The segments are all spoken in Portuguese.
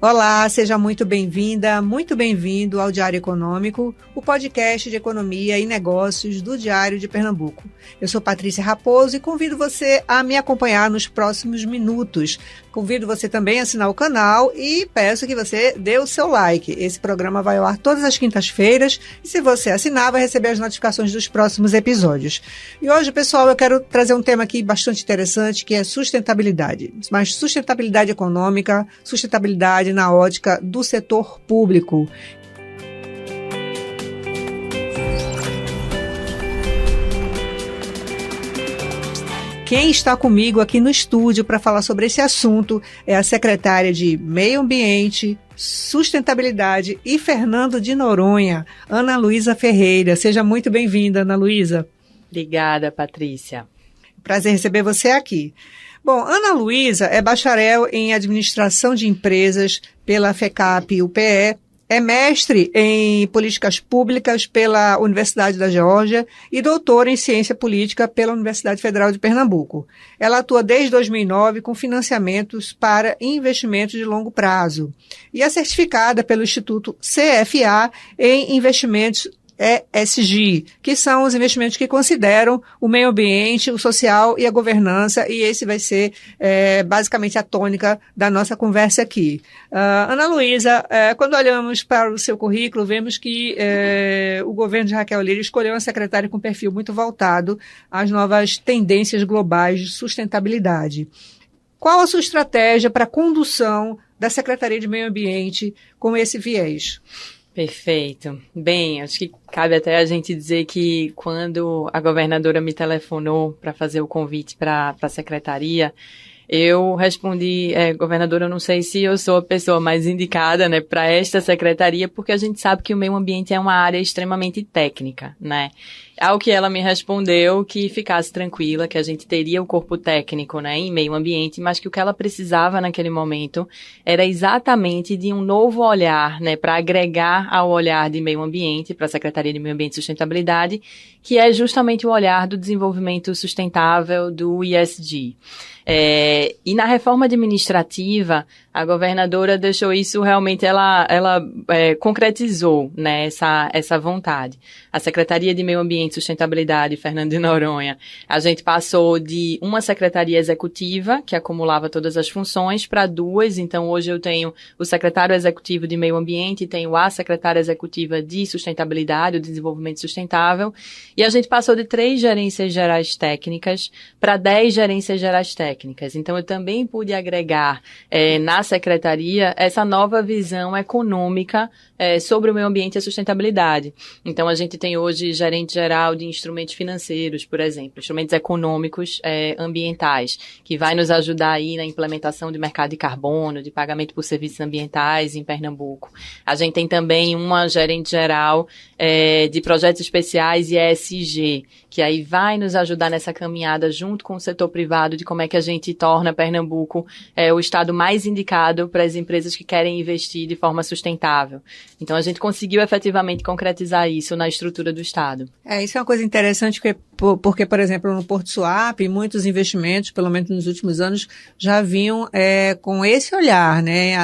Olá, seja muito bem-vinda, muito bem-vindo ao Diário Econômico, o podcast de economia e negócios do Diário de Pernambuco. Eu sou Patrícia Raposo e convido você a me acompanhar nos próximos minutos. Convido você também a assinar o canal e peço que você dê o seu like. Esse programa vai ao ar todas as quintas-feiras e se você assinar, vai receber as notificações dos próximos episódios. E hoje, pessoal, eu quero trazer um tema aqui bastante interessante, que é sustentabilidade. Mas sustentabilidade econômica, sustentabilidade na ótica do setor público. Quem está comigo aqui no estúdio para falar sobre esse assunto é a secretária de Meio Ambiente, Sustentabilidade e Fernando de Noronha, Ana Luísa Ferreira. Seja muito bem-vinda, Ana Luísa. Obrigada, Patrícia. Prazer receber você aqui. Bom, Ana Luísa é bacharel em Administração de Empresas pela FECAP-UPE, é mestre em Políticas Públicas pela Universidade da Geórgia e doutora em Ciência Política pela Universidade Federal de Pernambuco. Ela atua desde 2009 com financiamentos para investimentos de longo prazo e é certificada pelo Instituto CFA em investimentos ESG, que são os investimentos que consideram o meio ambiente, o social e a governança, e esse vai ser basicamente a tônica da nossa conversa aqui. Ana Luísa, quando olhamos para o seu currículo, vemos que o governo de Raquel Lira escolheu uma secretária com perfil muito voltado às novas tendências globais de sustentabilidade. Qual a sua estratégia para a condução da Secretaria de Meio Ambiente com esse viés? Perfeito. Bem, acho que cabe até a gente dizer que quando a governadora me telefonou para fazer o convite para a secretaria, eu respondi, governadora, eu não sei se eu sou a pessoa mais indicada, né, para esta secretaria, porque a gente sabe que o meio ambiente é uma área extremamente técnica, né? Ao que ela me respondeu que ficasse tranquila, que a gente teria o corpo técnico, né, em meio ambiente, mas que o que ela precisava naquele momento era exatamente de um novo olhar, né, para agregar ao olhar de meio ambiente, para a Secretaria de Meio Ambiente e Sustentabilidade, que é justamente o olhar do desenvolvimento sustentável, do ESG. E na reforma administrativa, a governadora deixou isso realmente, ela concretizou, né, essa vontade. A Secretaria de Meio Ambiente e Sustentabilidade, Fernando de Noronha, a gente passou de uma secretaria executiva, que acumulava todas as funções, para duas. Então, hoje eu tenho o secretário executivo de Meio Ambiente e tenho a secretária executiva de Sustentabilidade, o Desenvolvimento Sustentável. E a gente passou de 3 gerências gerais técnicas para 10 gerências gerais técnicas. Então, eu também pude agregar na secretaria essa nova visão econômica sobre o meio ambiente e a sustentabilidade. Então, a gente tem hoje gerente geral de instrumentos financeiros, por exemplo, instrumentos econômicos ambientais, que vai nos ajudar aí na implementação de mercado de carbono, de pagamento por serviços ambientais em Pernambuco. A gente tem também uma gerente geral de projetos especiais e ESG, que aí vai nos ajudar nessa caminhada junto com o setor privado de como é que a gente torna Pernambuco o estado mais indicado para as empresas que querem investir de forma sustentável. Então, a gente conseguiu efetivamente concretizar isso na estrutura do estado. Isso é uma coisa interessante, porque, por exemplo, no Porto Suape, muitos investimentos, pelo menos nos últimos anos, já vinham com esse olhar, né?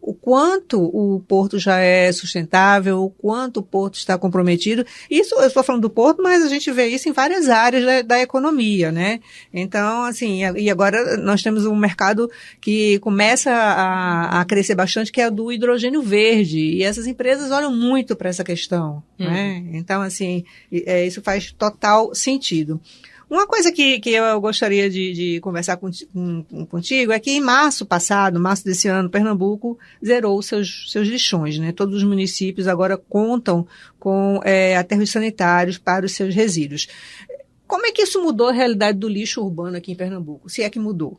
O quanto o Porto já é sustentável, o quanto o Porto está comprometido. Isso, eu estou falando do Porto, mas a gente vê isso em várias áreas da economia, né? Então, assim, e agora nós temos um mercado que começa a crescer bastante, que é o do hidrogênio verde, e essas empresas olham muito para essa questão, né? Então, assim, isso faz total sentido. Uma coisa que eu gostaria de conversar contigo é que em março passado, março desse ano, Pernambuco zerou seus lixões, né? Todos os municípios agora contam com aterros sanitários para os seus resíduos. Como é que isso mudou a realidade do lixo urbano aqui em Pernambuco? Se é que mudou?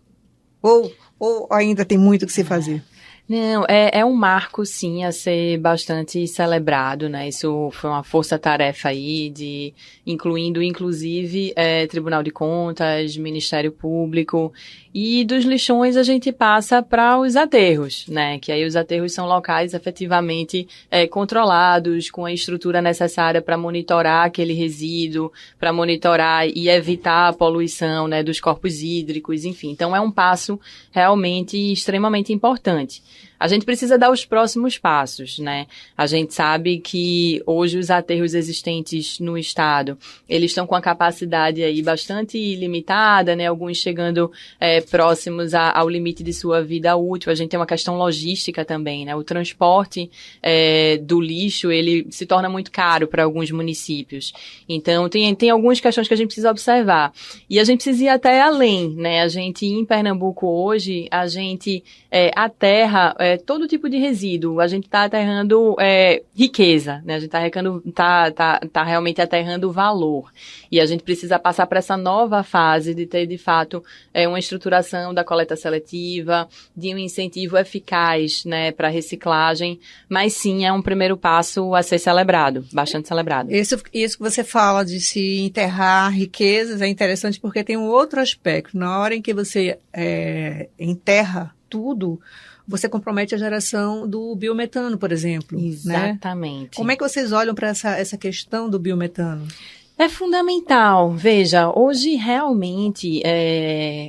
Ou ainda tem muito que se fazer? Não, é um marco, sim, a ser bastante celebrado, né? Isso foi uma força-tarefa aí, incluindo, inclusive, Tribunal de Contas, Ministério Público, e dos lixões a gente passa para os aterros, né? Que aí os aterros são locais efetivamente controlados, com a estrutura necessária para monitorar aquele resíduo, para monitorar e evitar a poluição, né, dos corpos hídricos, enfim. Então, é um passo realmente extremamente importante. a gente precisa dar os próximos passos, né? A gente sabe que hoje os aterros existentes no estado, eles estão com a capacidade aí bastante limitada, né? Alguns chegando próximos ao limite de sua vida útil. A gente tem uma questão logística também, né? O transporte do lixo, ele se torna muito caro para alguns municípios. Então, tem algumas questões que a gente precisa observar. E a gente precisa ir até além, né? A gente, em Pernambuco hoje, a gente aterra todo tipo de resíduo. A gente está aterrando riqueza, né? A gente tá realmente aterrando valor. E a gente precisa passar para essa nova fase de ter, de fato, uma estruturação da coleta seletiva, de um incentivo eficaz, né, para reciclagem. Mas sim, é um primeiro passo a ser celebrado, bastante celebrado. Isso que você fala de se enterrar riquezas é interessante porque tem um outro aspecto. Na hora em que você enterra tudo, você compromete a geração do biometano, por exemplo. Exatamente. Né? Como é que vocês olham para essa questão do biometano? É fundamental. Veja, hoje realmente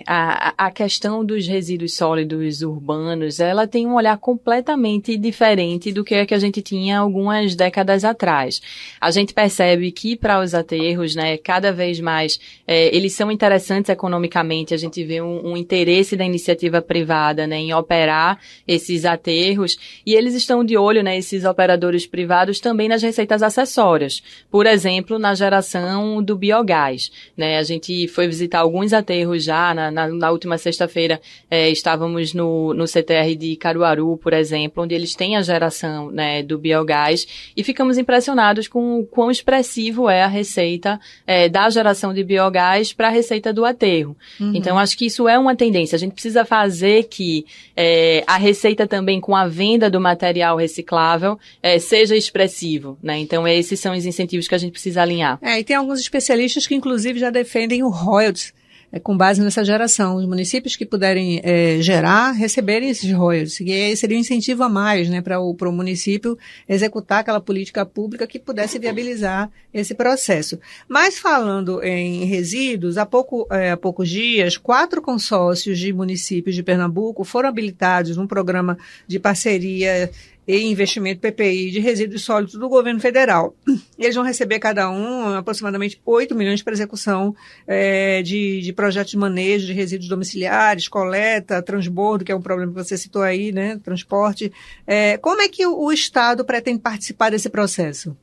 a questão dos resíduos sólidos urbanos, ela tem um olhar completamente diferente do que a gente tinha algumas décadas atrás. A gente percebe que para os aterros, né, cada vez mais eles são interessantes economicamente. A gente vê um interesse da iniciativa privada, né, em operar esses aterros, e eles estão de olho, né, esses operadores privados também nas receitas acessórias. Por exemplo, na geração do biogás, né? A gente foi visitar alguns aterros já, na última sexta-feira estávamos no CTR de Caruaru, por exemplo, onde eles têm a geração, né, do biogás, e ficamos impressionados com o quão expressivo é a receita da geração de biogás para a receita do aterro. Uhum. Então, acho que isso é uma tendência. A gente precisa fazer que a receita também com a venda do material reciclável seja expressivo, né? Então, esses são os incentivos que a gente precisa alinhar. E tem alguns especialistas que, inclusive, já defendem o royalties com base nessa geração. Os municípios que puderem gerar, receberem esses royalties. E seria um incentivo a mais, né, para o município executar aquela política pública que pudesse viabilizar esse processo. Mas falando em resíduos, há poucos dias, 4 consórcios de municípios de Pernambuco foram habilitados num programa de parceria e investimento PPI de resíduos sólidos do governo federal. Eles vão receber cada um aproximadamente 8 milhões para execução de projetos de manejo de resíduos domiciliares, coleta, transbordo, que é um problema que você citou aí, né? Transporte. Como é que o Estado pretende participar desse processo?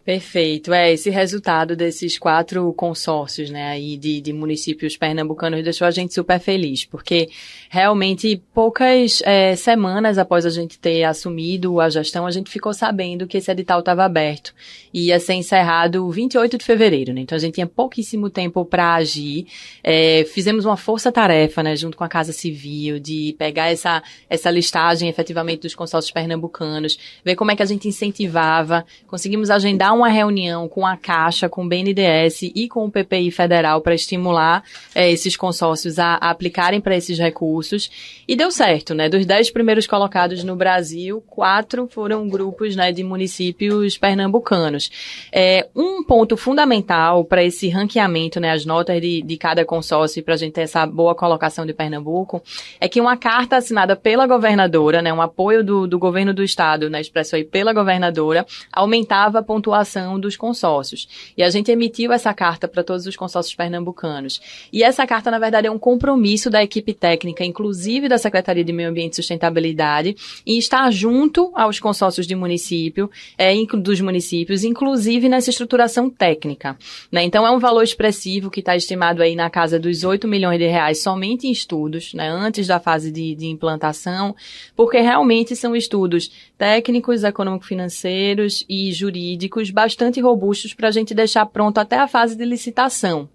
Perfeito. Esse resultado desses 4 consórcios, né, aí de municípios pernambucanos deixou a gente super feliz, porque realmente poucas semanas após a gente ter assumido a gestão, a gente ficou sabendo que esse edital estava aberto e ia ser encerrado 28 de fevereiro, né? Então a gente tinha pouquíssimo tempo para agir. Fizemos uma força-tarefa, né, junto com a Casa Civil, de pegar essa listagem efetivamente dos consórcios pernambucanos, ver como é que a gente incentivava, conseguimos agendar uma reunião com a Caixa, com o BNDES e com o PPI federal para estimular esses consórcios a aplicarem para esses recursos, e deu certo, né? Dos 10 primeiros colocados no Brasil, 4 foram grupos, né, de municípios pernambucanos. Um ponto fundamental para esse ranqueamento, né, as notas de cada consórcio, para a gente ter essa boa colocação de Pernambuco, é que uma carta assinada pela governadora, né, um apoio do governo do estado, né, expresso aí pela governadora, aumentava a pontuação dos consórcios. E a gente emitiu essa carta para todos os consórcios pernambucanos. E essa carta, na verdade, é um compromisso da equipe técnica, inclusive da Secretaria de Meio Ambiente e Sustentabilidade, em estar junto aos consórcios de município, dos municípios, inclusive nessa estruturação técnica, né? Então, é um valor expressivo que está estimado aí na casa dos 8 milhões de reais somente em estudos, né, antes da fase de implantação, porque realmente são estudos técnicos, econômico-financeiros e jurídicos bastante robustos para a gente deixar pronto até a fase de licitação,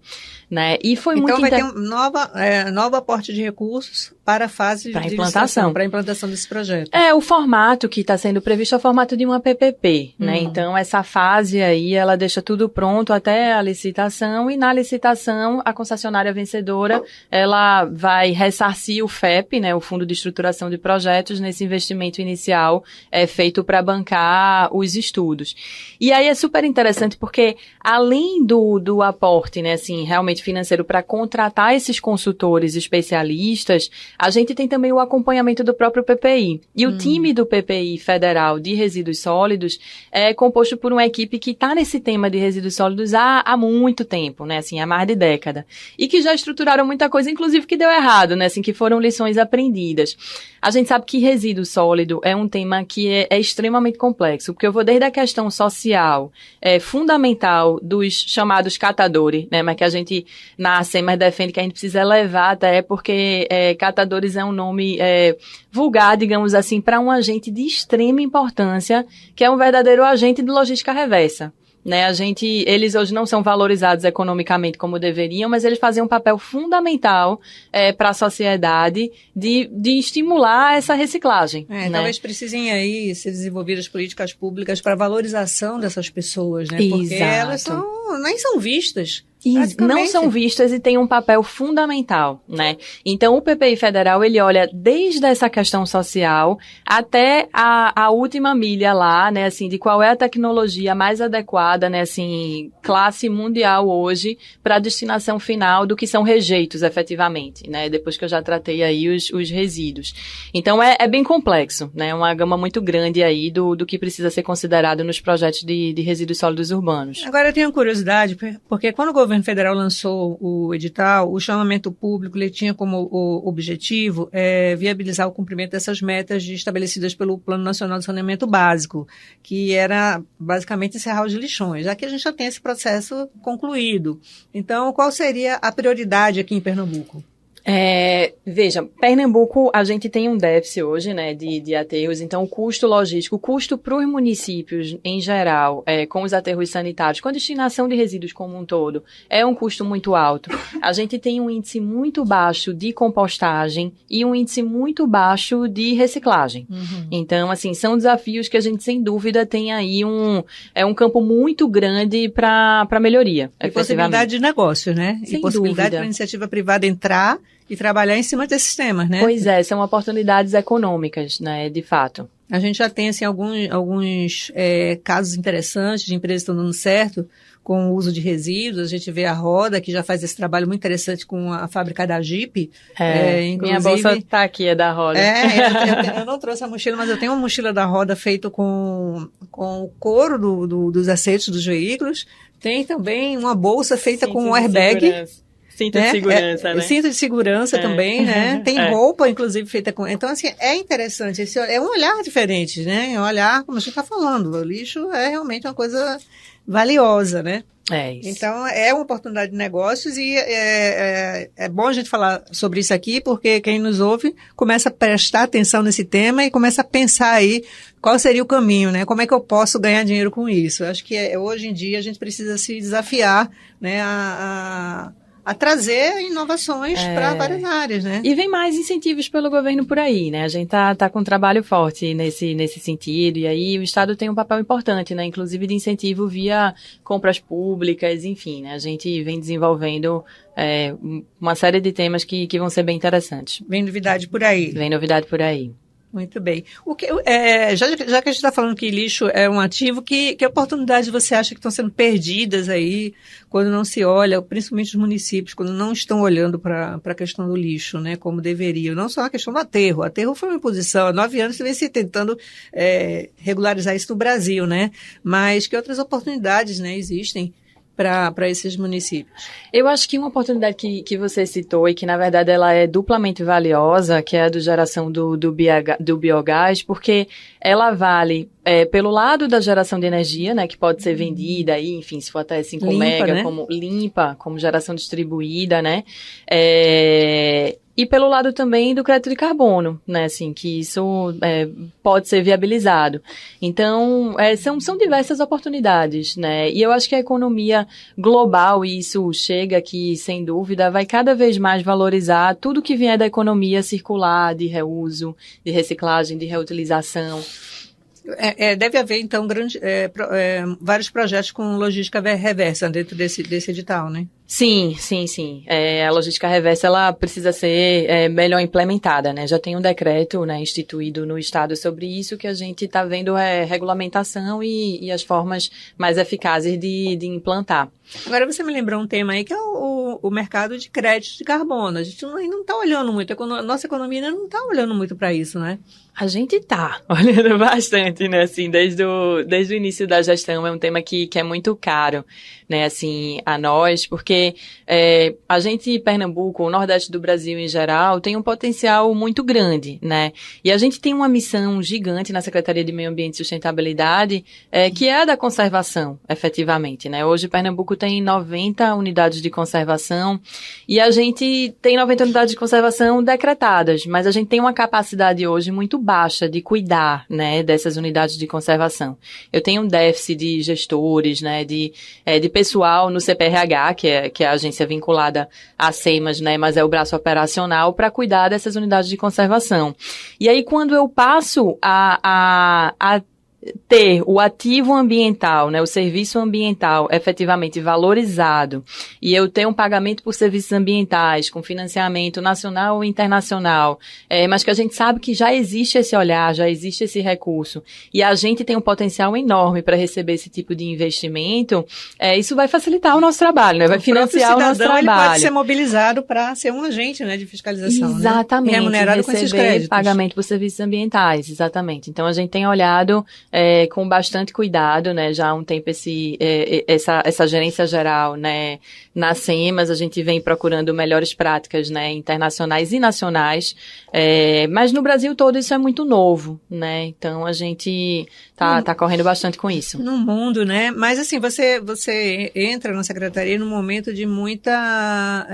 né? E foi então muito vai ter um novo aporte de recursos para a fase de implantação, para a implantação desse projeto. O formato que está sendo previsto é o formato de uma PPP, né? Então, essa fase aí, ela deixa tudo pronto até a licitação, e na licitação, a concessionária vencedora, ela vai ressarcir o FEP, né, o Fundo de Estruturação de Projetos, nesse investimento inicial feito para bancar os estudos. E aí é super interessante porque, além do aporte, né, assim, realmente financeiro para contratar esses consultores especialistas, a gente tem também o acompanhamento do próprio PPI. E o time do PPI Federal de Resíduos Sólidos é composto por uma equipe que está nesse tema de resíduos sólidos há muito tempo, né, assim, há mais de década. E que já estruturaram muita coisa, inclusive que deu errado, né, assim, que foram lições aprendidas. A gente sabe que resíduo sólido é um tema que é extremamente complexo, porque eu vou desde a questão social, fundamental dos chamados catadores, né, mas que a gente na SEMAS defende que a gente precisa elevar até porque catadores é um nome vulgar, digamos assim, para um agente de extrema importância, que é um verdadeiro agente de logística reversa. Né, eles hoje não são valorizados economicamente como deveriam, mas eles fazem um papel fundamental para a sociedade de estimular essa reciclagem. Né? Talvez precisem aí ser desenvolvidas políticas públicas para valorização dessas pessoas, né? Porque elas nem são vistas. Não são vistas e têm um papel fundamental, né? Então, o PPI Federal, ele olha desde essa questão social até a última milha lá, né, assim, de qual é a tecnologia mais adequada, né, assim, classe mundial hoje para a destinação final do que são rejeitos, efetivamente, né? Depois que eu já tratei aí os resíduos. Então, é bem complexo, né? Uma gama muito grande aí do que precisa ser considerado nos projetos de resíduos sólidos urbanos. Agora, eu tenho uma curiosidade, porque quando o governo federal lançou o edital, o chamamento público ele tinha como objetivo viabilizar o cumprimento dessas metas estabelecidas pelo Plano Nacional de Saneamento Básico, que era basicamente encerrar os lixões. Aqui a gente já tem esse processo concluído. Então, qual seria a prioridade aqui em Pernambuco? Veja, Pernambuco, a gente tem um déficit hoje, né, de aterros, então o custo logístico, o custo para os municípios em geral, com os aterros sanitários, com a destinação de resíduos como um todo, é um custo muito alto. A gente tem um índice muito baixo de compostagem e um índice muito baixo de reciclagem. Uhum. Então, assim, são desafios que a gente, sem dúvida, tem aí um campo muito grande para melhoria. E possibilidade de negócio, né? Sem e possibilidade para a iniciativa privada entrar e trabalhar em cima desses temas, né? Pois são oportunidades econômicas, né, de fato. A gente já tem, assim, alguns casos interessantes de empresas que estão dando certo com o uso de resíduos. A gente vê a Roda, que já faz esse trabalho muito interessante com a fábrica da Jeep. Minha bolsa está aqui, é da Roda. Eu não trouxe a mochila, mas eu tenho uma mochila da Roda feita com o couro dos assentos dos veículos. Tem também uma bolsa feita com airbag. Cinto de segurança, né? Cinto de segurança também, né? Tem roupa, inclusive, feita com... Então, assim, é interessante. É um olhar diferente, né? É um olhar, como a gente está falando, o lixo é realmente uma coisa valiosa, né? É isso. Então, é uma oportunidade de negócios e é bom a gente falar sobre isso aqui, porque quem nos ouve começa a prestar atenção nesse tema e começa a pensar aí qual seria o caminho, né? Como é que eu posso ganhar dinheiro com isso? Eu acho que hoje em dia a gente precisa se desafiar, né, a trazer inovações para várias áreas, né? E vem mais incentivos pelo governo por aí, né? A gente tá com um trabalho forte nesse sentido, e aí o Estado tem um papel importante, né? Inclusive de incentivo via compras públicas, enfim, né? A gente vem desenvolvendo uma série de temas que vão ser bem interessantes. Vem novidade por aí. Vem novidade por aí. Muito bem. Já que a gente está falando que lixo é um ativo, que oportunidades você acha que estão sendo perdidas aí quando não se olha, principalmente os municípios, quando não estão olhando para a questão do lixo, né, como deveriam? Não só a questão do aterro. O aterro foi uma imposição. Há 9 anos você vem se tentando regularizar isso no Brasil, né? Mas que outras oportunidades, né, existem para esses municípios? Eu acho que uma oportunidade que você citou e que, na verdade, ela é duplamente valiosa, que é a da geração do biogás, porque ela vale pelo lado da geração de energia, né, que pode ser vendida aí, enfim, se for até 5 mega, né? Como limpa, como geração distribuída, né, e pelo lado também do crédito de carbono, né, assim, que isso pode ser viabilizado. Então, são diversas oportunidades, né, e eu acho que a economia global, e isso chega aqui, sem dúvida, vai cada vez mais valorizar tudo que vier da economia circular, de reuso, de reciclagem, de reutilização. Deve haver, então, vários projetos com logística reversa dentro desse edital, né? Sim. A logística reversa, ela precisa ser melhor implementada, né? Já tem um decreto, né, instituído no Estado sobre isso, que a gente está vendo regulamentação e as formas mais eficazes de implantar. Agora você me lembrou um tema aí que é o mercado de crédito de carbono. A gente não está olhando muito, nossa economia ainda não está olhando muito para isso, né? A gente tá olhando bastante, né, assim, desde o início da gestão. É um tema que é muito caro, né, assim, a nós, porque a gente, Pernambuco, o Nordeste do Brasil em geral, tem um potencial muito grande, né, e a gente tem uma missão gigante na Secretaria de Meio Ambiente e Sustentabilidade, que é a da conservação, efetivamente, né. Hoje, Pernambuco tem 90 unidades de conservação, e a gente tem 90 unidades de conservação decretadas, mas a gente tem uma capacidade hoje muito baixa de cuidar, né, dessas unidades de conservação. Eu tenho um déficit de gestores, né, de pessoal no CPRH, que é a agência vinculada à SEMAS, né, mas é o braço operacional para cuidar dessas unidades de conservação. E aí, quando eu passo a ter o ativo ambiental, né, o serviço ambiental efetivamente valorizado, e eu ter um pagamento por serviços ambientais com financiamento nacional ou internacional, mas que a gente sabe que já existe esse olhar, já existe esse recurso, e a gente tem um potencial enorme para receber esse tipo de investimento, isso vai facilitar o nosso trabalho, né, vai financiar o nosso trabalho. Ele pode ser mobilizado para ser um agente, né, de fiscalização. Exatamente. Né? Remunerado com esses créditos. Pagamento por serviços ambientais, exatamente. Então, a gente tem olhado com bastante cuidado, né, já há um tempo essa gerência geral, né, na SEMAS, a gente vem procurando melhores práticas, né, internacionais e nacionais, mas no Brasil todo isso é muito novo, né, então a gente tá correndo bastante com isso. No mundo, né, mas assim, você entra na secretaria num momento de muita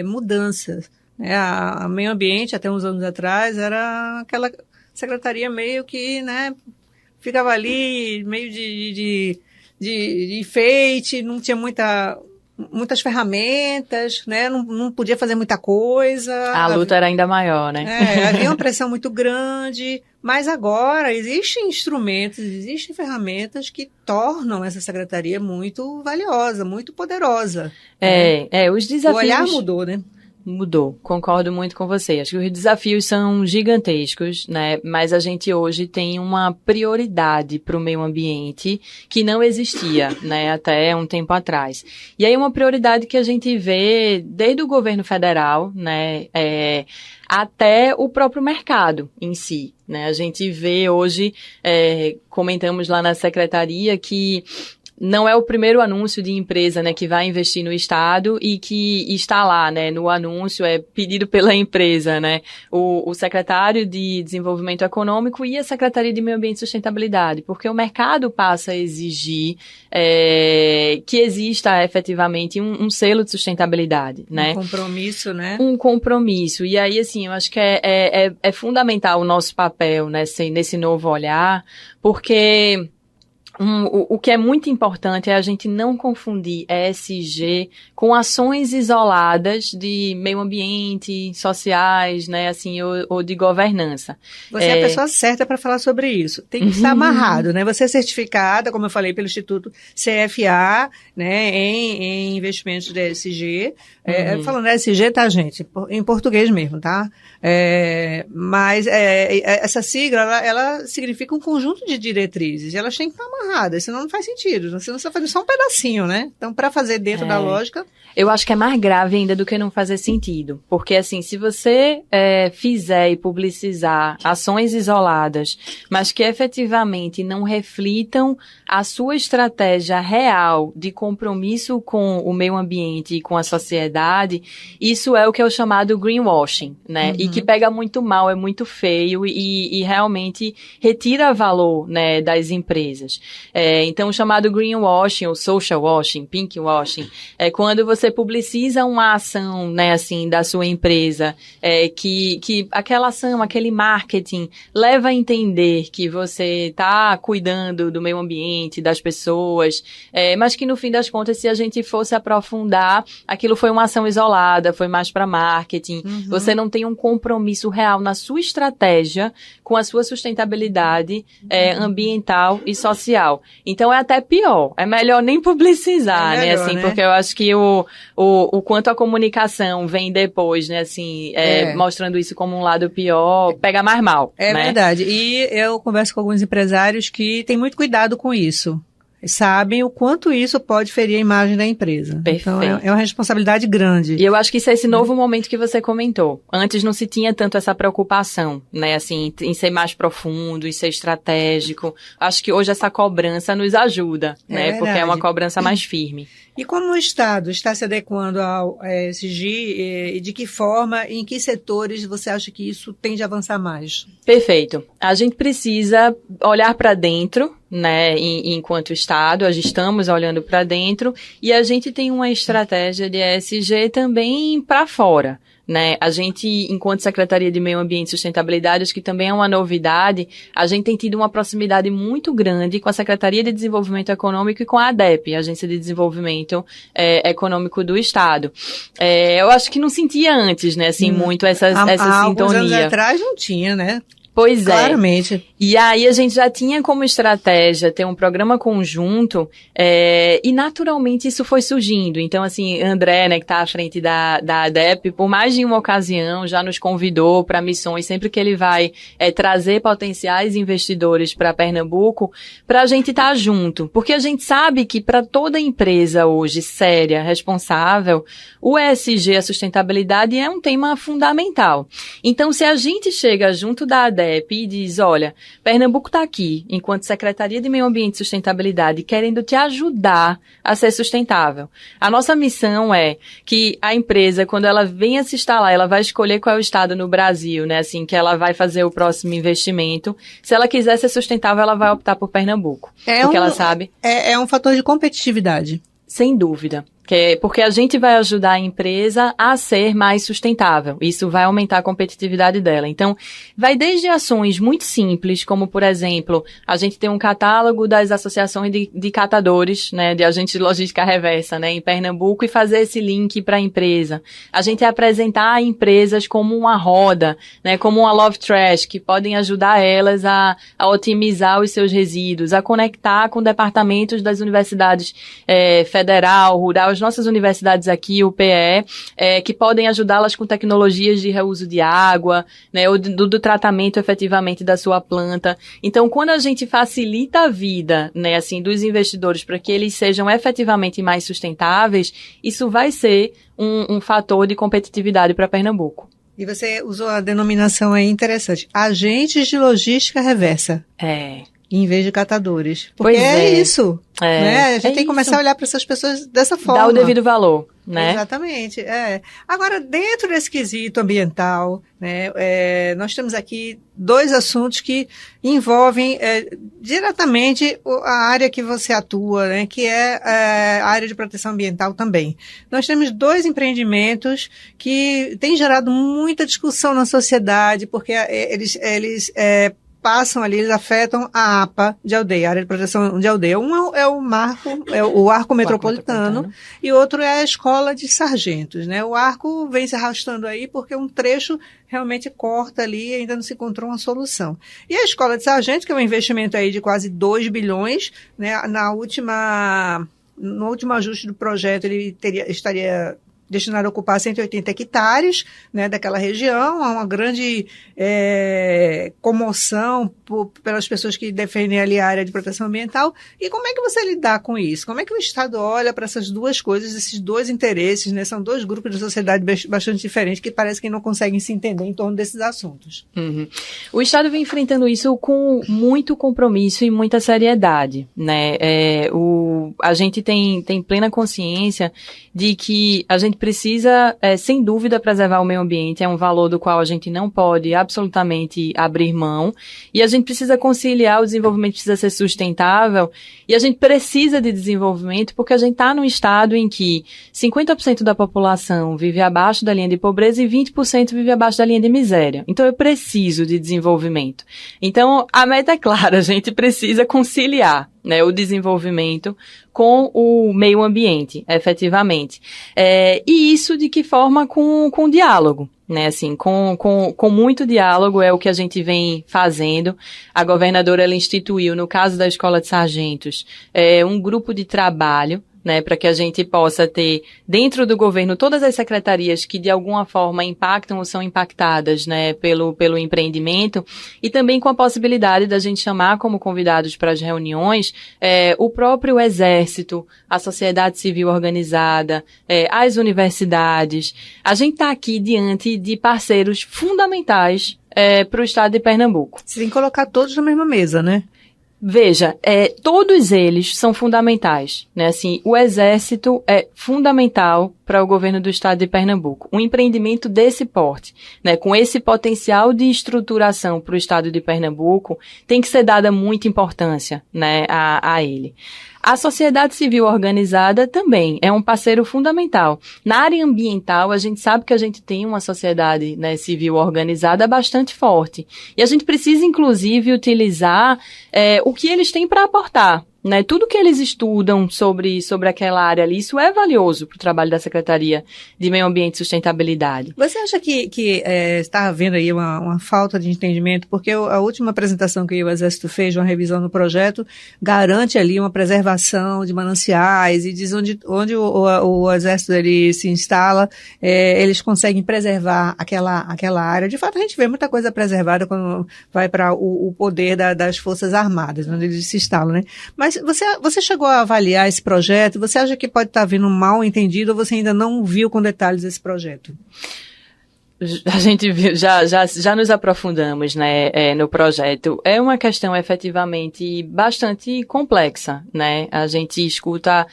mudança, né, a meio ambiente até uns anos atrás era aquela secretaria meio que, né, ficava ali meio de enfeite, não tinha muitas ferramentas, né? Não podia fazer muita coisa. A luta era ainda maior, né? Havia uma pressão muito grande, mas agora existem instrumentos, existem ferramentas que tornam essa secretaria muito valiosa, muito poderosa. Os desafios... O olhar mudou, né? Mudou, concordo muito com você. Acho que os desafios são gigantescos, né? Mas a gente hoje tem uma prioridade para o meio ambiente que não existia, né? Até um tempo atrás. E aí uma prioridade que a gente vê desde o governo federal, né? Até o próprio mercado em si, né? A gente vê hoje, comentamos lá na secretaria que não é o primeiro anúncio de empresa, né, que vai investir no Estado e que está lá, né, no anúncio é pedido pela empresa, né, o secretário de Desenvolvimento Econômico e a Secretaria de Meio Ambiente e Sustentabilidade, porque o mercado passa a exigir que exista efetivamente um selo de sustentabilidade, né. Um compromisso, né. Um compromisso. E aí, assim, eu acho que é fundamental o nosso papel, né, nesse novo olhar, porque... O que é muito importante é a gente não confundir ESG com ações isoladas de meio ambiente, sociais, né, assim, ou de governança. Você é a pessoa certa para falar sobre isso. Tem que estar amarrado, né? Você é certificada, como eu falei, pelo Instituto CFA, né, em investimentos de ESG. Falando ESG, tá, gente? Em português mesmo, tá? Mas essa sigla, ela significa um conjunto de diretrizes. E elas têm que estar amarradas, senão não faz sentido. Senão você está fazendo só um pedacinho, né? Então, para fazer dentro da lógica... Eu acho que é mais grave ainda do que não fazer sentido. Porque, assim, se você fizer e publicizar ações isoladas, mas que efetivamente não reflitam a sua estratégia real de compromisso com o meio ambiente e com a sociedade, isso é o que é o chamado greenwashing, né? E que pega muito mal, é muito feio e realmente retira valor, né, das empresas. Então, o chamado greenwashing, ou social washing, pink washing, é quando você publiciza uma ação, né, assim, da sua empresa, que aquela ação, aquele marketing leva a entender que você está cuidando do meio ambiente, das pessoas, mas que no fim das contas, se a gente fosse aprofundar, aquilo foi uma ação isolada, foi mais para marketing, você não tem um compromisso real na sua estratégia com a sua sustentabilidade ambiental e social. legal. Então é até pior, é melhor nem publicizar, né, assim, porque eu acho que o quanto a comunicação vem depois, né, assim, mostrando isso como um lado pior, pega mais mal. É, né? verdade. E eu converso com alguns empresários que têm muito cuidado com isso. Sabem o quanto isso pode ferir a imagem da empresa. Perfeito. Então, é uma responsabilidade grande. E eu acho que isso é esse novo momento que você comentou. Antes não se tinha tanto essa preocupação, né, assim, em ser mais profundo, em ser estratégico. Acho que hoje essa cobrança nos ajuda, né, porque é uma cobrança mais firme. E como o Estado está se adequando ao ESG e de que forma, em que setores você acha que isso tende a avançar mais? Perfeito. A gente precisa olhar para dentro, né, enquanto Estado, nós estamos olhando para dentro e a gente tem uma estratégia de ESG também para fora. Né? A gente, enquanto Secretaria de Meio Ambiente e Sustentabilidade, acho que também é uma novidade, a gente tem tido uma proximidade muito grande com a Secretaria de Desenvolvimento Econômico e com a ADEP, a Agência de Desenvolvimento Econômico do Estado. Eu acho que não sentia antes, né, assim, muito essa sintonia. Alguns anos atrás não tinha, né? Pois Claramente. E aí a gente já tinha como estratégia ter um programa conjunto e naturalmente isso foi surgindo. Então, assim, André, né, que está à frente da ADEP, por mais de uma ocasião já nos convidou para missões, sempre que ele vai trazer potenciais investidores para Pernambuco, para a gente estar junto. Porque a gente sabe que para toda empresa hoje séria, responsável, o ESG, a sustentabilidade, é um tema fundamental. Então, se a gente chega junto da ADEP e diz, olha, Pernambuco está aqui, enquanto Secretaria de Meio Ambiente e Sustentabilidade, querendo te ajudar a ser sustentável. A nossa missão é que a empresa, quando ela venha se instalar, ela vai escolher qual é o estado no Brasil, né, assim, que ela vai fazer o próximo investimento. Se ela quiser ser sustentável, ela vai optar por Pernambuco. Porque ela sabe. É um fator de competitividade. Sem dúvida. Porque a gente vai ajudar a empresa a ser mais sustentável. Isso vai aumentar a competitividade dela. Então, vai desde ações muito simples, como, por exemplo, a gente tem um catálogo das associações de catadores, né, de agentes de logística reversa, né, em Pernambuco, e fazer esse link para a empresa. A gente apresentar empresas como uma roda, né, como uma Love Trash, que podem ajudar elas a otimizar os seus resíduos, a conectar com departamentos das universidades federal, rural, as nossas universidades aqui, o PE, que podem ajudá-las com tecnologias de reuso de água, né, ou do tratamento efetivamente da sua planta. Então, quando a gente facilita a vida, né, assim, dos investidores para que eles sejam efetivamente mais sustentáveis, isso vai ser um fator de competitividade para Pernambuco. E você usou a denominação aí interessante, agentes de logística reversa. Em vez de catadores. Porque é isso. Né? A gente tem que começar a olhar para essas pessoas dessa forma. Dar o devido valor, né? Exatamente. Agora, dentro desse quesito ambiental, né, nós temos aqui dois assuntos que envolvem diretamente a área que você atua, né, que é a área de proteção ambiental também. Nós temos dois empreendimentos que têm gerado muita discussão na sociedade, porque eles passam ali, eles afetam a APA de Aldeia, a área de proteção de Aldeia. Um é o Arco Metropolitano, e outro é a Escola de Sargentos, né? O Arco vem se arrastando aí porque um trecho realmente corta ali e ainda não se encontrou uma solução. E a Escola de Sargentos, que é um investimento aí de quase 2 bilhões, né? No último ajuste do projeto, ele estaria destinado a ocupar 180 hectares, né, daquela região. Há uma grande comoção pelas pessoas que defendem ali a área de proteção ambiental. E como é que você lidar com isso? Como é que o Estado olha para essas duas coisas, esses dois interesses, né? São dois grupos de sociedade bastante diferentes que parece que não conseguem se entender em torno desses assuntos. Uhum. O Estado vem enfrentando isso com muito compromisso e muita seriedade, né? A gente tem plena consciência de que a gente precisa, sem dúvida, preservar o meio ambiente. É um valor do qual a gente não pode absolutamente abrir mão. E a gente precisa conciliar, o desenvolvimento precisa ser sustentável. E a gente precisa de desenvolvimento porque a gente está num estado em que 50% da população vive abaixo da linha de pobreza e 20% vive abaixo da linha de miséria. Então, eu preciso de desenvolvimento. Então, a meta é clara, a gente precisa conciliar, né, o desenvolvimento com o meio ambiente, efetivamente. E isso de que forma? Com diálogo, né, assim, com muito diálogo é o que a gente vem fazendo. A governadora, ela instituiu, no caso da Escola de Sargentos, um grupo de trabalho, né, para que a gente possa ter dentro do governo todas as secretarias que de alguma forma impactam ou são impactadas, né, pelo empreendimento, e também com a possibilidade da gente chamar como convidados para as reuniões o próprio Exército, a sociedade civil organizada, as universidades. A gente está aqui diante de parceiros fundamentais para o estado de Pernambuco. Você tem que colocar todos na mesma mesa, né? Veja, todos eles são fundamentais, né? Assim, o Exército é fundamental para o governo do estado de Pernambuco. Um empreendimento desse porte, né? Com esse potencial de estruturação para o estado de Pernambuco, tem que ser dada muita importância, né? A ele. A sociedade civil organizada também é um parceiro fundamental. Na área ambiental, a gente sabe que a gente tem uma sociedade, né, civil organizada bastante forte. E a gente precisa, inclusive, utilizar o que eles têm para aportar. Né, tudo que eles estudam sobre aquela área ali, isso é valioso para o trabalho da Secretaria de Meio Ambiente e Sustentabilidade. Você acha que está havendo aí uma falta de entendimento? Porque a última apresentação que o Exército fez, uma revisão no projeto, garante ali uma preservação de mananciais e diz onde o Exército ele se instala, eles conseguem preservar aquela área. De fato, a gente vê muita coisa preservada quando vai para o poder das Forças Armadas, onde eles se instalam, né? Mas você chegou a avaliar esse projeto? Você acha que pode estar vindo mal entendido ou você ainda não viu com detalhes esse projeto? A gente viu, já nos aprofundamos, né, no projeto. É uma questão efetivamente bastante complexa, né? A gente escuta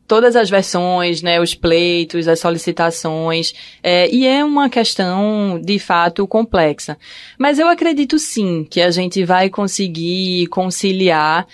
todas as versões, né, os pleitos, as solicitações, e é uma questão, de fato, complexa. Mas eu acredito sim que a gente vai conseguir conciliar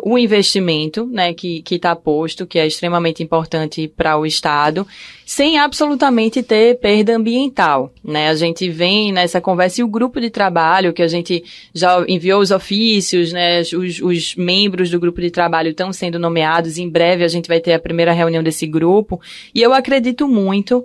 o investimento, né, que está posto, que é extremamente importante para o Estado, sem absolutamente ter perda ambiental, né? A gente vem nessa conversa e o grupo de trabalho que a gente já enviou os ofícios, né? Os membros do grupo de trabalho estão sendo nomeados. Em breve a gente vai ter a primeira reunião desse grupo e eu acredito muito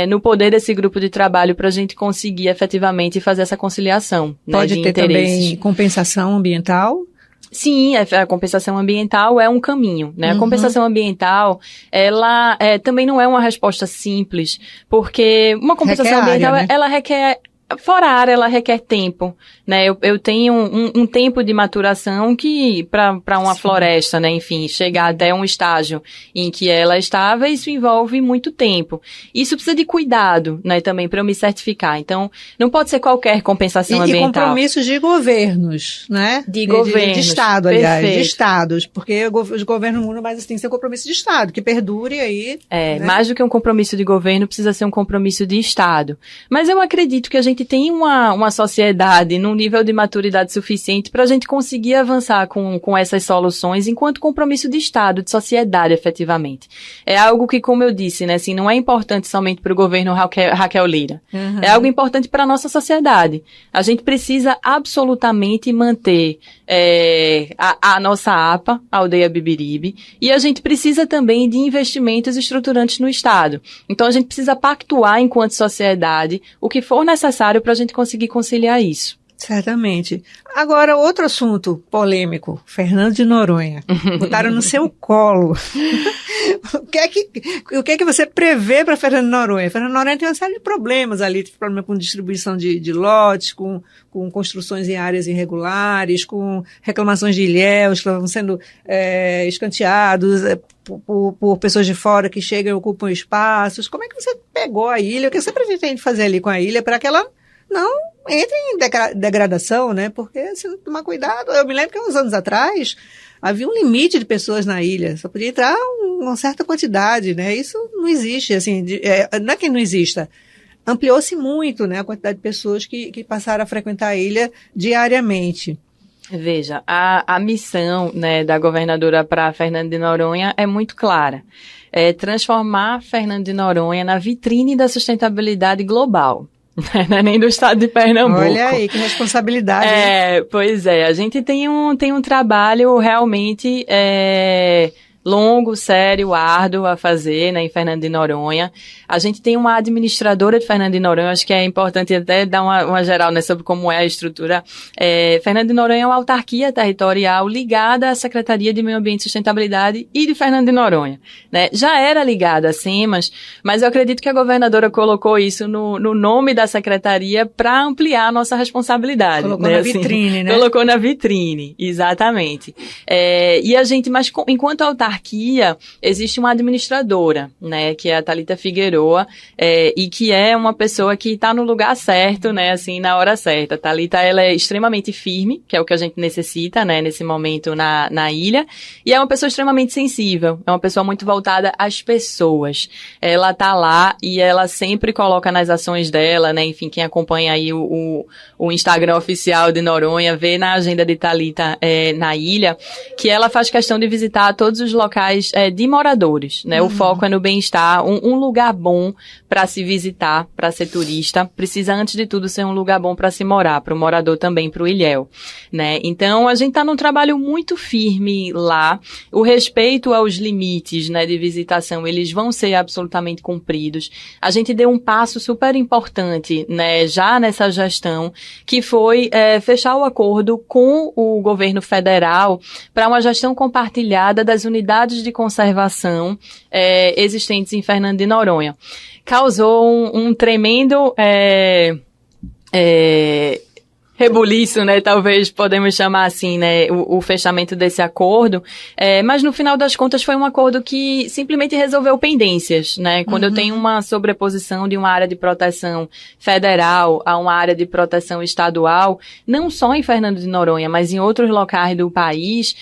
no poder desse grupo de trabalho para a gente conseguir efetivamente fazer essa conciliação. Pode né, ter interesses. Também compensação ambiental? Sim, a compensação ambiental é um caminho, né? A compensação ambiental, ela também não é uma resposta simples, porque uma compensação ambiental, né? Ela requer, fora a área, ela requer tempo, né? Eu tenho um tempo de maturação que, para uma Sim. floresta, né? Enfim, chegar até um estágio em que ela estava, isso envolve muito tempo. Isso precisa de cuidado, né? Também para eu me certificar. Então, não pode ser qualquer compensação ambiental. E compromissos de governos, né? De governos. De Estado, aliás. Perfeito. De Estados. Porque os governos mudam, mas tem que ser compromisso de Estado, que perdure aí. Né? Mais do que um compromisso de governo, precisa ser um compromisso de Estado. Mas eu acredito que a gente tem uma sociedade num nível de maturidade suficiente para a gente conseguir avançar com essas soluções enquanto compromisso de Estado, de sociedade, efetivamente. É algo que, como eu disse, né, assim, não é importante somente para o governo Raquel Lira. É algo importante para a nossa sociedade. A gente precisa absolutamente manter a nossa APA, a Aldeia Bibiribe, e a gente precisa também de investimentos estruturantes no Estado. Então, a gente precisa pactuar enquanto sociedade o que for necessário para a gente conseguir conciliar isso. Certamente. Agora, outro assunto polêmico, Fernando de Noronha. Botaram no seu colo. O que é que você prevê para Fernando de Noronha? Fernando de Noronha tem uma série de problemas ali, tem problema com distribuição de lotes, com construções em áreas irregulares, com reclamações de ilhéus que estão sendo escanteados por pessoas de fora que chegam e ocupam espaços. Como é que você pegou a ilha? O que você pretende fazer ali com a ilha para que ela não entre em degradação, né? Porque se não tomar cuidado, eu me lembro que uns anos atrás havia um limite de pessoas na ilha, só podia entrar uma certa quantidade, né? Isso não existe, assim, não é que não exista, ampliou-se muito, né? A quantidade de pessoas que passaram a frequentar a ilha diariamente. Veja, a missão, né, da governadora para Fernando de Noronha é muito clara. É transformar Fernando de Noronha na vitrine da sustentabilidade global. Não é nem do estado de Pernambuco. Olha aí, que responsabilidade. Pois é, a gente tem um trabalho realmente longo, sério, árduo a fazer, né, em Fernando de Noronha. A gente tem uma administradora de Fernando de Noronha, acho que é importante até dar uma geral, né, sobre como é a estrutura. Fernando de Noronha é uma autarquia territorial ligada à Secretaria de Meio Ambiente e Sustentabilidade e de Fernando de Noronha, né. Já era ligada a SEMAS, mas eu acredito que a governadora colocou isso no nome da secretaria para ampliar a nossa responsabilidade. Colocou, né, na assim, vitrine, né? Colocou na vitrine, exatamente. E a gente, mas enquanto autarquia, existe uma administradora, né, que é a Thalita Figueroa, e que é uma pessoa que está no lugar certo, né, assim, na hora certa. A Thalita, ela é extremamente firme, que é o que a gente necessita, né, nesse momento na ilha, e é uma pessoa extremamente sensível, é uma pessoa muito voltada às pessoas. Ela tá lá e ela sempre coloca nas ações dela, né, enfim, quem acompanha aí o Instagram oficial de Noronha, vê na agenda de Thalita na ilha, que ela faz questão de visitar todos os locais de moradores, né? O foco é no bem-estar, um lugar bom para se visitar, para ser turista, precisa antes de tudo ser um lugar bom para se morar, para o morador também, para o ilhéu, né? Então a gente está num trabalho muito firme lá, o respeito aos limites, né, de visitação, eles vão ser absolutamente cumpridos. A gente deu um passo super importante, né, já nessa gestão, que foi fechar o acordo com o governo federal para uma gestão compartilhada das unidades de conservação existentes em Fernando de Noronha. Causou um tremendo rebuliço, né, talvez podemos chamar assim, né, o fechamento desse acordo, mas no final das contas foi um acordo que simplesmente resolveu pendências, né, quando eu tenho uma sobreposição de uma área de proteção federal a uma área de proteção estadual, não só em Fernando de Noronha, mas em outros locais do país,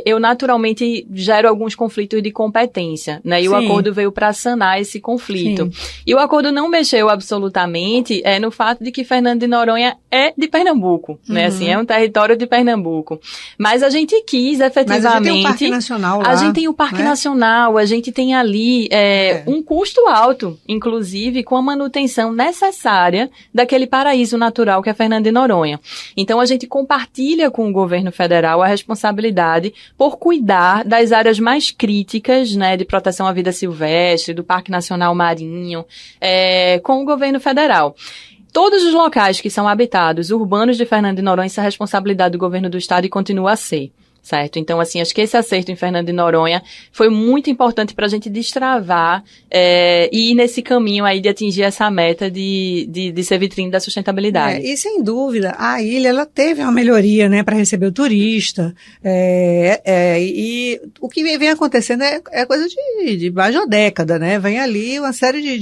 eu naturalmente gero alguns conflitos de competência, né, e o acordo veio para sanar esse conflito. Sim. E o acordo não mexeu absolutamente no fato de que Fernando de Noronha é de Pernambuco, né, assim, é um território de Pernambuco. Mas a gente quis, efetivamente... Mas a gente tem um parque nacional lá. A gente tem o Parque Nacional, a gente tem ali um custo alto, inclusive, com a manutenção necessária daquele paraíso natural que é Fernando de Noronha. Então, a gente compartilha com o governo federal a responsabilidade por cuidar das áreas mais críticas, né, de proteção à vida silvestre, do Parque Nacional Marinho, com o governo federal. Todos os locais que são habitados, urbanos de Fernando de Noronha, isso é a responsabilidade do governo do estado e continua a ser, certo? Então, assim, acho que esse acerto em Fernando de Noronha foi muito importante para a gente destravar e ir nesse caminho aí de atingir essa meta de ser vitrine da sustentabilidade. E sem dúvida, a ilha, ela teve uma melhoria, né, para receber o turista, e o que vem acontecendo é coisa de mais de uma década, né? Vem ali uma série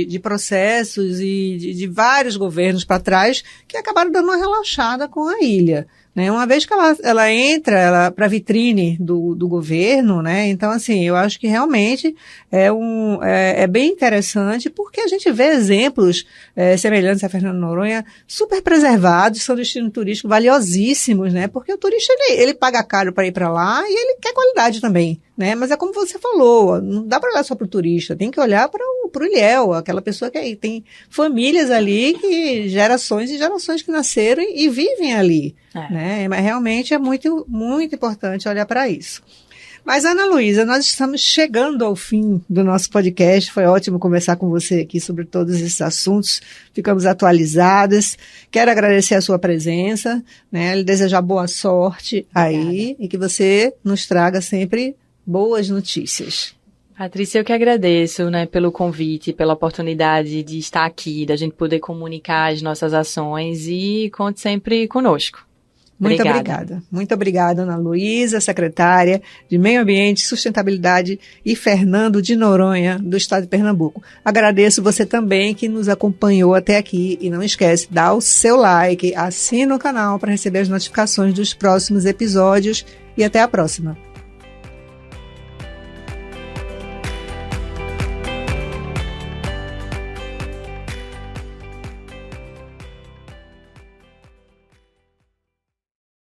de processos e de vários governos para trás que acabaram dando uma relaxada com a ilha. Né, uma vez que ela entra para a vitrine do governo, né, então assim, eu acho que realmente é bem interessante porque a gente vê exemplos semelhantes a Fernando de Noronha super preservados, são destinos turísticos valiosíssimos, né, porque o turista ele paga caro para ir para lá e ele quer qualidade também, né, mas é como você falou, não dá para olhar só para o turista, tem que olhar para o ilhéu, aquela pessoa que tem famílias ali, que gerações e gerações que nasceram e vivem ali. Né? Mas realmente é muito, muito importante olhar para isso. Mas, Ana Luísa, nós estamos chegando ao fim do nosso podcast. Foi ótimo conversar com você aqui sobre todos esses assuntos. Ficamos atualizadas. Quero agradecer a sua presença, né? Lhe desejar boa sorte aí e que você nos traga sempre boas notícias. Patrícia, eu que agradeço, né, pelo convite, pela oportunidade de estar aqui, da gente poder comunicar as nossas ações e conte sempre conosco. Muito obrigada. Muito obrigada, Ana Luísa, secretária de Meio Ambiente, Sustentabilidade e Fernando de Noronha, do estado de Pernambuco. Agradeço você também que nos acompanhou até aqui e não esquece, dá o seu like, assina o canal para receber as notificações dos próximos episódios e até a próxima.